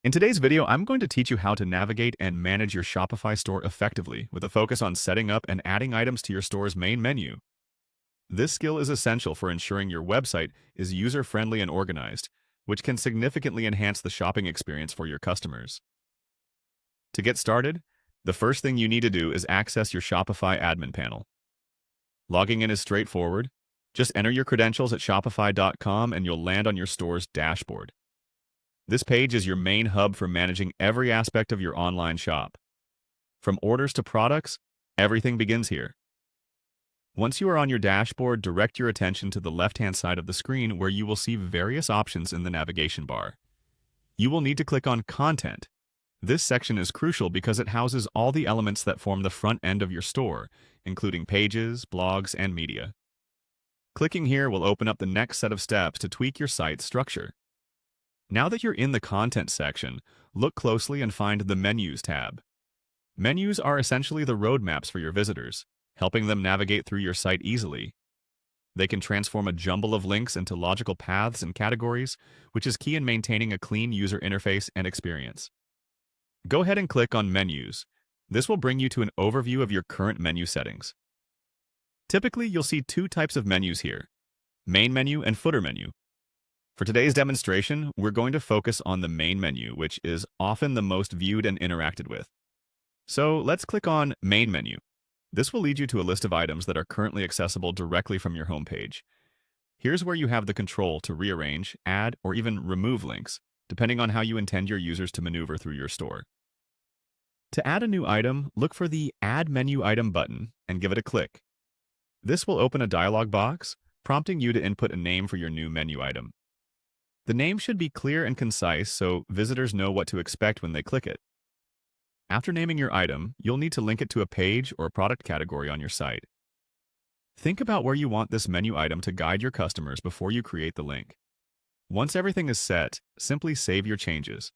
In today's video, I'm going to teach you how to navigate and manage your Shopify store effectively with a focus on setting up and adding items to your store's main menu. This skill is essential for ensuring your website is user-friendly and organized, which can significantly enhance the shopping experience for your customers. To get started, the first thing you need to do is access your Shopify admin panel. Logging in is straightforward. Just enter your credentials at shopify.com and you'll land on your store's dashboard. This page is your main hub for managing every aspect of your online shop. From orders to products, everything begins here. Once you are on your dashboard, direct your attention to the left-hand side of the screen where you will see various options in the navigation bar. You will need to click on Content. This section is crucial because it houses all the elements that form the front end of your store, including pages, blogs, and media. Clicking here will open up the next set of steps to tweak your site's structure. Now that you're in the Content section, look closely and find the Menus tab. Menus are essentially the roadmaps for your visitors, helping them navigate through your site easily. They can transform a jumble of links into logical paths and categories, which is key in maintaining a clean user interface and experience. Go ahead and click on Menus. This will bring you to an overview of your current menu settings. Typically, you'll see two types of menus here: Main Menu and Footer Menu. For today's demonstration, we're going to focus on the main menu, which is often the most viewed and interacted with. So let's click on Main Menu. This will lead you to a list of items that are currently accessible directly from your homepage. Here's where you have the control to rearrange, add, or even remove links, depending on how you intend your users to maneuver through your store. To add a new item, look for the Add Menu Item button and give it a click. This will open a dialog box, prompting you to input a name for your new menu item. The name should be clear and concise so visitors know what to expect when they click it. After naming your item, you'll need to link it to a page or a product category on your site. Think about where you want this menu item to guide your customers before you create the link. Once everything is set, simply save your changes.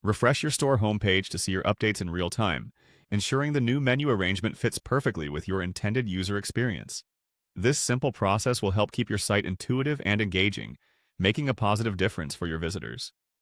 Refresh your store homepage to see your updates in real time, ensuring the new menu arrangement fits perfectly with your intended user experience. This simple process will help keep your site intuitive and engaging, making a positive difference for your visitors.